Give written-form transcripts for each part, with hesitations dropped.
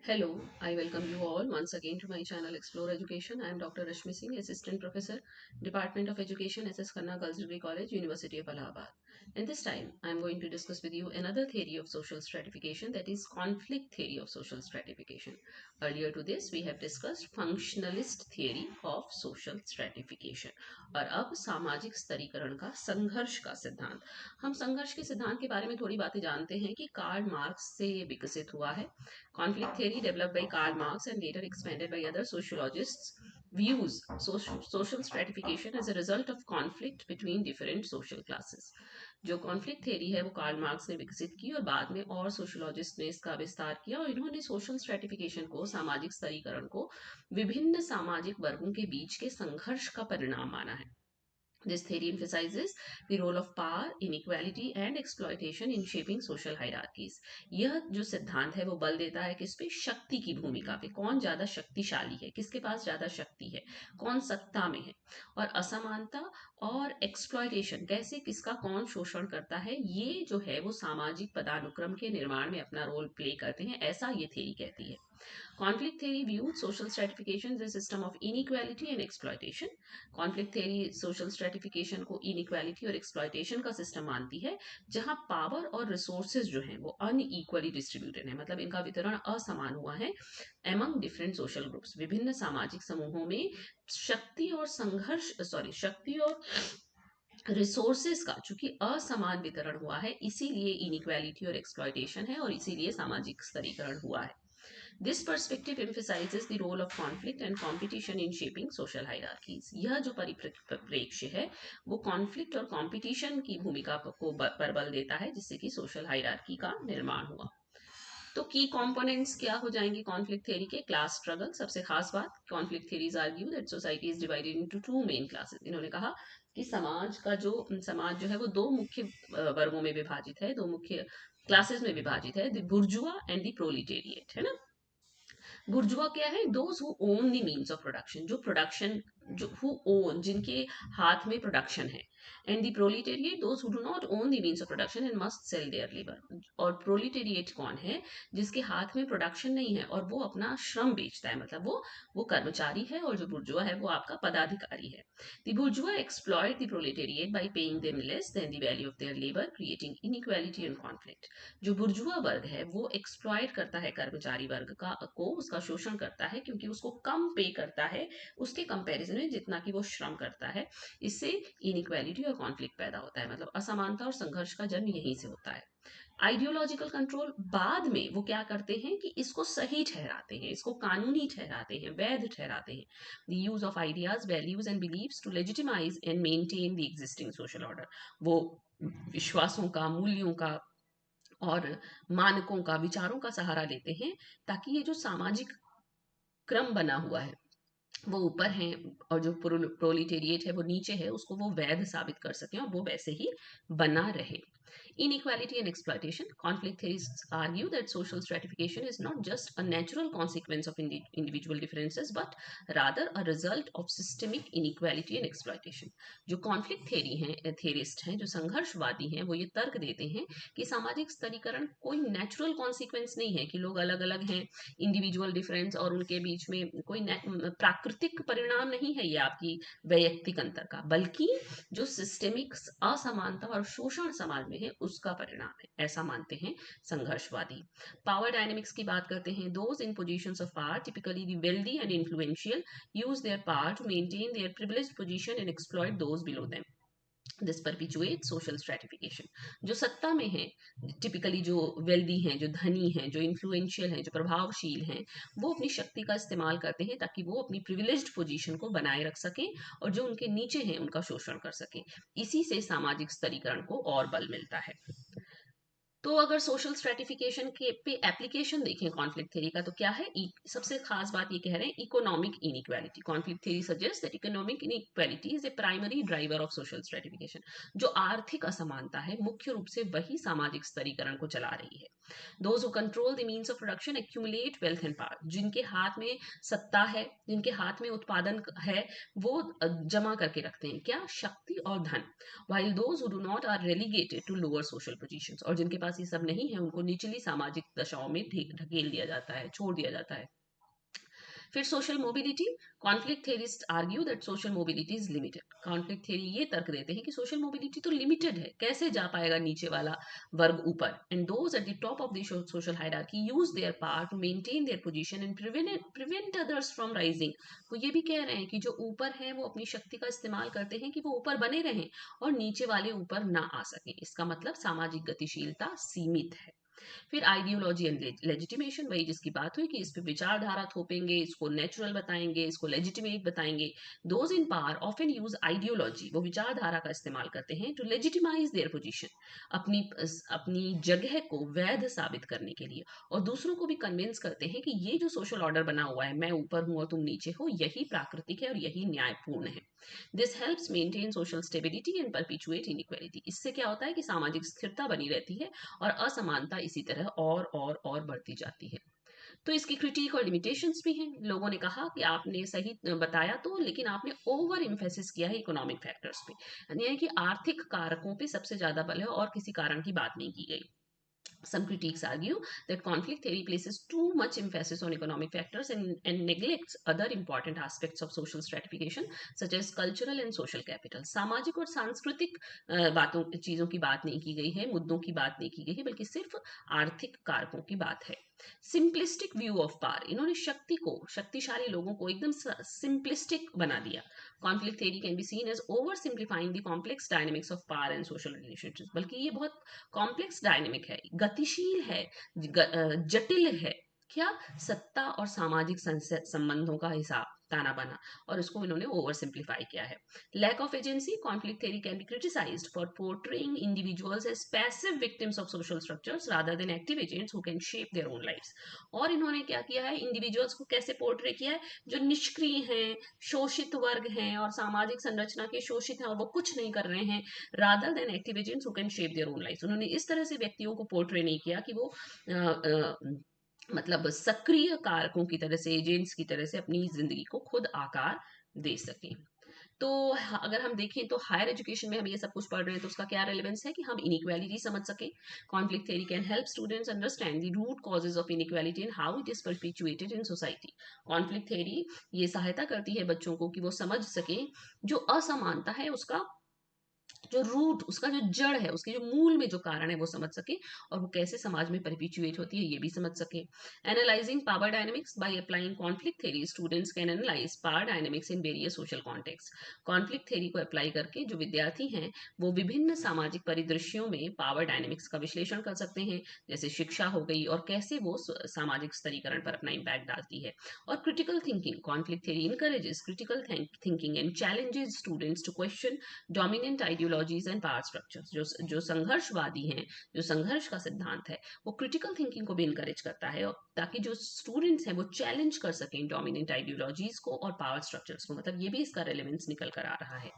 Hello, I welcome you all once again to my channel Explore Education. I am Dr. Rashmi Singh, Assistant Professor, Department of Education, SS Khanna Girls Degree College, University of Allahabad. And this time, I am going to discuss with you another theory of social stratification, that is conflict theory of social stratification. Earlier to this, we have discussed functionalist theory of social stratification. और अब सामाजिक स्तरीकरण का संघर्ष का सिद्धांत. हम संघर्ष के सिद्धांत के बारे में थोड़ी बातें जानते हैं कि कार्ल मार्क्स से ये विकसित हुआ है. Conflict theory, developed by Karl Marx and later expanded by other sociologists, views social stratification as a result of conflict between different social classes. जो कॉन्फ्लिक्ट थ्योरी है वो कार्ल मार्क्स ने विकसित की और बाद में और सोशोलॉजिस्ट ने इसका विस्तार किया और इन्होंने सोशल स्ट्रेटिफिकेशन को, सामाजिक स्तरीकरण को, विभिन्न सामाजिक वर्गों के बीच के संघर्ष का परिणाम माना है. This theory emphasizes the role of power, inequality and exploitation in shaping social hierarchies. यह जो सिद्धांत है वो बल देता है किस पे? शक्ति की भूमिका पे. कौन ज्यादा शक्तिशाली है, किसके पास ज्यादा शक्ति है, कौन सत्ता में है, और असमानता और एक्सप्लॉयटेशन, कैसे किसका कौन शोषण करता है, ये जो है वो सामाजिक पदानुक्रम के निर्माण में अपना रोल प्ले करते हैं, ऐसा ये थ्योरी कहती है. Conflict theory viewed social stratification as a system of inequality and exploitation. Conflict theory social stratification को inequality और exploitation का सिस्टम मानती है, जहां पावर और रिसोर्सेज जो हैं वो अनइक्वली डिस्ट्रीब्यूटेड है, मतलब इनका वितरण असमान हुआ है एमंग डिफरेंट सोशल ग्रुप्स. विभिन्न सामाजिक समूहों में शक्ति और रिसोर्सेज का चूंकि असमान वितरण हुआ है, इसीलिए इनइक्वालिटी और एक्सप्लॉयटेशन है और इसीलिए सामाजिक स्तरीकरण हुआ है. This perspective emphasizes the role of conflict and competition in shaping social hierarchies. यह जो परिप्रेक्ष्य है वो कॉन्फ्लिक्ट और कंपटीशन की भूमिका को पर बल देता है, जिससे कि सोशल हायरार्की का निर्माण हुआ. तो की कंपोनेंट्स क्या हो जाएंगे कॉन्फ्लिक्ट थ्योरी के? Class struggle. सबसे खास बात, conflict theories argue that society is divided into two main classes. इन्होंने कहा कि समाज जो है वो दो मुख्य वर्गों में विभाजित है, दो मुख्य क्लासेस में विभाजित है, the bourgeois and the proletariat, है ना. बुर्जुआ क्या है? Those who own the means of production, जो प्रोडक्शन, जो हु ओन, जिनके हाथ में प्रोडक्शन है. And the proletariat, those who do not own the means of production and must sell their labour. और प्रोलिटेरिएट कौन है? जिसके हाथ में प्रोडक्शन नहीं है और वो अपना श्रम बेचता है, मतलब वो कर्मचारी है, और जो बुर्जुआ है वो आपका पदाधिकारी है. The बुर्जुआ exploit the proletariat bye paying them less than the value of their labour, creating inequality and conflict. जो बुर्जुआ वर्ग है वो एक्सप्लॉइट करता है कर्मचारी वर्ग को, उसका शोषण करता है, क्योंकि उसको कम पे करता है उसके कंपैरिजन में जितना कि वो श्रम करता है. इससे इनइक्वालिटी और कॉन्फ्लिक्ट पैदा होता है, मतलब असमानता और संघर्ष का जन्म यहीं से होता है. आइडियोलॉजिकल कंट्रोल, बाद में वो क्या करते हैं कि इसको सही ठहराते हैं, इसको कानूनी ठहराते हैं, वैध ठहराते हैं. The use of ideas, values and beliefs to legitimise and maintain the existing social order. वो विश्वासों का, मूल्यों का और मानकों का, विचारों का सहारा लेते हैं, ताकि ये जो सामाजिक क्रम बना हुआ है वो ऊपर है और जो प्रोलिटेरिएट है वो नीचे है, उसको वो वैध साबित कर सकें और वो वैसे ही बना रहे. Inequality and exploitation. Conflict theorists argue that social stratification is not just a natural consequence of individual differences, but rather a result of systemic inequality and exploitation. जो conflict theory हैं, theorist हैं, जो संघर्षवादी हैं, वो ये तर्क देते हैं कि सामाजिक स्तरीकरण कोई natural consequence नहीं है, कि लोग अलग अलग हैं, individual difference, और उनके बीच में कोई प्राकृतिक परिणाम नहीं है ये आपकी वैयक्तिक अंतर का, बल्कि जो सिस्टेमिक असमानता और शोषण समाज में है उसका परिणाम है, ऐसा मानते हैं संघर्षवादी. पावर डायनेमिक्स की बात करते हैं. Those in positions of power, typically the wealthy and influential, use their power to maintain their privileged position and exploit those below them. This perpetuate social stratification. जो सत्ता में है, टिपिकली जो वेल्दी हैं, जो धनी हैं, जो इन्फ्लुएंशियल हैं, जो प्रभावशील हैं, वो अपनी शक्ति का इस्तेमाल करते हैं ताकि वो अपनी प्रिविलेज्ड पोजीशन को बनाए रख सकें और जो उनके नीचे हैं उनका शोषण कर सकें. इसी से सामाजिक स्तरीकरण को और बल मिलता है. तो अगर सोशल स्ट्रेटिफिकेशन के पे एप्लीकेशन देखें कॉन्फ्लिक्ट थ्योरी का, तो क्या है? सबसे खास बात ये कह रहे हैं, economic inequality. Conflict theory suggest that economic inequality is a primary driver of social stratification. जो आर्थिक असमानता है मुख्य रूप से वही सामाजिक स्तरीकरण को चला रही है. Those who control the means of production accumulate wealth and power. जिनके हाथ में सत्ता है, जिनके हाथ में उत्पादन है, वो जमा करके रखते हैं क्या? शक्ति और धन. while those who do not are relegated to lower social positions. और जिनके पास पास ये सब नहीं है उनको निचली सामाजिक दशाओं में ढकेल दिया जाता है, छोड़ दिया जाता है। फिर social mobility, conflict theorist argue that social mobility is limited. Conflict theory ये तर्क देते हैं कि सोशल मोबिलिटी तो लिमिटेड है, कैसे जा पाएगा नीचे वाला वर्ग ऊपर। And those at the top of the social hierarchy use their power to maintain their position and prevent others from rising. वो ये भी कह रहे हैं कि जो ऊपर है वो अपनी शक्ति का इस्तेमाल करते हैं कि वो ऊपर बने रहें और नीचे वाले ऊपर ना आ सके। इसका मतलब सामाजिक गतिशीलता सीमित है। फिर आइडियोलॉजी एंड लेजिटिमेशन, वही जिसकी बात हुई कि इस पे विचारधारा थोपेंगे, इसको नेचुरल बताएंगे, इसको लेजिटिमेट बताएंगे। Those in power often use ideology, वो विचारधारा का इस्तेमाल करते हैं टू लेजिटिमाइज देयर पोजीशन, अपनी अपनी जगह को वैध साबित करने के लिए, और दूसरों को भी कन्विंस करते हैं कि ये जो सोशल ऑर्डर बना हुआ है, मैं ऊपर हूं और तुम नीचे हो, यही प्राकृतिक है और यही न्यायपूर्ण है। This helps maintain social stability and perpetuate inequality. इससे क्या होता है कि सामाजिक स्थिरता बनी रहती है और असमानता इसी तरह और बढ़ती जाती है। तो इसकी क्रिटिक और लिमिटेशंस भी हैं। लोगों ने कहा कि आपने सही बताया तो, लेकिन आपने ओवर इम्फेसिस किया है इकोनॉमिक फैक्टर्स पे, यानी कि आर्थिक कारकों पे सबसे ज्यादा बल है और किसी कारण की बात नहीं की गई। Some critics argue that conflict theory places too much emphasis on economic factors and neglects other important aspects of social stratification, such as cultural and social capital. सामाजिक और सांस्कृतिक बातों चीजों की बात नहीं की गई है, मुद्दों की बात नहीं की गई है, बल्कि सिर्फ आर्थिक कारकों की बात है। सिंपलिस्टिक व्यू ऑफ पावर, इन्होंने शक्ति को, शक्तिशाली लोगों को एकदम सिंपलिस्टिक बना दिया। Conflict theory can be seen as over simplifying the complex dynamics of power and social relationships, बल्कि ये बहुत कॉम्प्लेक्स डायनेमिक है, गतिशील है, जटिल है। क्या? सत्ता और सामाजिक संबंधों का हिसाब ताना बाना, और इसको इन्होंने ओवर सिंप्लीफाई किया है। Lack of agency, conflict theory can be criticised for portraying individuals as passive victims of social structures rather than active agents who can shape their own lives. और इन्होंने क्या किया है, इंडिविजुअल्स को कैसे पोर्ट्रे किया है, जो निष्क्रिय हैं, शोषित वर्ग हैं और सामाजिक संरचना के शोषित हैं और वो कुछ नहीं कर रहे हैं, rather than active agents who can shape their own life. उन्होंने इस तरह से व्यक्तियों को पोर्ट्रे नहीं किया कि वो मतलब सक्रिय कारकों की तरह से, एजेंट्स की तरह से अपनी जिंदगी को खुद आकार दे सकें। तो अगर हम देखें तो हायर एजुकेशन में हम ये सब कुछ पढ़ रहे हैं तो उसका क्या रेलेवेंस है कि हम इनइक्वालिटी समझ सकें। Conflict theory can help students understand the root causes of inequality and how it is perpetuated in society. Conflict theory ये सहायता करती है बच्चों को कि वो समझ सकें जो असमानता है उसका जो रूट, उसका जो जड़ है, उसके जो मूल में जो कारण है वो समझ सके, और वो कैसे समाज में परिपिचुएट होती है ये भी समझ सके। Analysing power dynamics by applying conflict theory, students can analyse power dynamics in various social context. Conflict theory को अप्लाई करके जो विद्यार्थी हैं वो विभिन्न सामाजिक परिदृश्यों में पावर डायनेमिक्स का विश्लेषण कर सकते हैं, जैसे शिक्षा हो गई और कैसे वो सामाजिक स्तरीकरण पर अपना इम्पैक्ट डालती है। और critical thinking, conflict theory encourages critical thinking and challenges students to question dominant ideologies and power structures. जो संघर्षवादी हैं, जो संघर्ष का सिद्धांत है, वो क्रिटिकल थिंकिंग को भी इनकरेज करता है, और ताकि जो स्टूडेंट्स हैं वो चैलेंज कर सकें डोमिनेंट आइडियोलॉजीज को और पावर स्ट्रक्चर्स को। मतलब ये भी इसका रेलेवेंस निकल कर आ रहा है।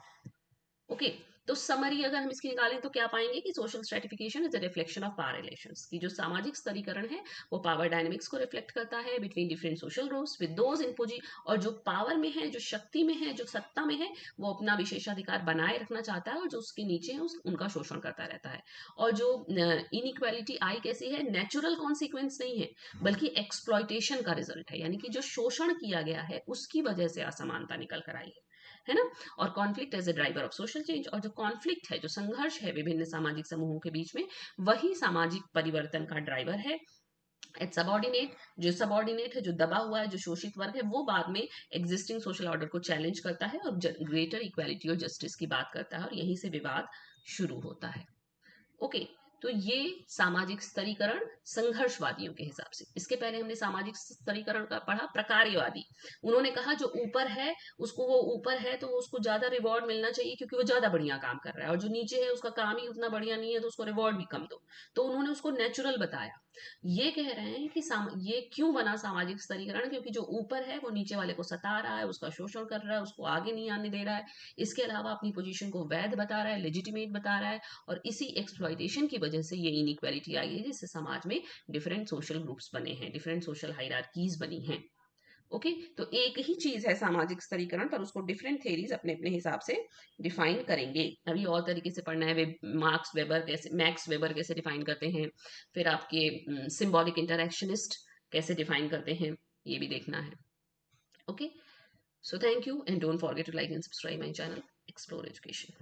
ओके, तो समरी अगर हम इसकी निकालें तो क्या पाएंगे कि social stratification is a reflection of power relations, की जो सामाजिक स्तरीकरण है वो पावर डायनेमिक्स को रिफ्लेक्ट करता है between different social groups with those in पोजी, और जो पावर में है, जो शक्ति में है, जो सत्ता में है, वो अपना विशेषाधिकार बनाए रखना चाहता है, और जो उसके नीचे है उनका शोषण करता रहता है। और जो इनइक्वालिटी आई कैसी है, नेचुरल कॉन्सिक्वेंस नहीं है बल्कि एक्सप्लॉयटेशन का रिजल्ट है, यानी कि जो शोषण किया गया है उसकी वजह से असमानता निकल कर आई है ना। और conflict as a driver of social change, और जो कॉन्फ्लिक्ट है, जो संघर्ष है विभिन्न सामाजिक समूहों के बीच में, वही सामाजिक परिवर्तन का ड्राइवर है। एट सबॉर्डिनेट, जो सबॉर्डिनेट है, जो दबा हुआ है, जो शोषित वर्ग है, वो बाद में एग्जिस्टिंग सोशल ऑर्डर को चैलेंज करता है और ग्रेटर इक्वालिटी और जस्टिस की बात करता है, और यहीं से विवाद शुरू होता है। ओके, तो ये सामाजिक स्तरीकरण संघर्षवादियों के हिसाब से। इसके पहले हमने सामाजिक स्तरीकरण का पढ़ा प्रकार्यवादी। उन्होंने कहा जो ऊपर है उसको, वो ऊपर है तो उसको ज्यादा रिवॉर्ड मिलना चाहिए क्योंकि वो ज्यादा बढ़िया काम कर रहा है, और जो नीचे है उसका काम ही उतना बढ़िया नहीं है तो उसको रिवॉर्ड भी कम दो। तो उन्होंने उसको नेचुरल बताया। ये कह रहे हैं कि ये क्यों बना सामाजिक स्तरीकरण, क्योंकि जो ऊपर है वो नीचे वाले को सता रहा है, उसका शोषण कर रहा है, उसको आगे नहीं आने दे रहा है, इसके अलावा अपनी पोजीशन को वैध बता रहा है, लेजिटिमेट बता रहा है, और इसी एक्सप्लॉयटेशन की वजह से ये इनइक्वालिटी आई है जिससे समाज में डिफरेंट सोशल ग्रुप्स बने हैं, डिफरेंट सोशल हायरार्कीज बनी हैं। ओके तो एक ही चीज है सामाजिक स्तरीकरण, पर उसको डिफरेंट थेरीज अपने अपने हिसाब से डिफाइन करेंगे। अभी और तरीके से पढ़ना है, मैक्स वेबर कैसे डिफाइन करते हैं, फिर आपके सिंबॉलिक इंटरैक्शनिस्ट कैसे डिफाइन करते हैं, ये भी देखना है। Okay, so thank you and don't forget to like and subscribe my channel Explore Education.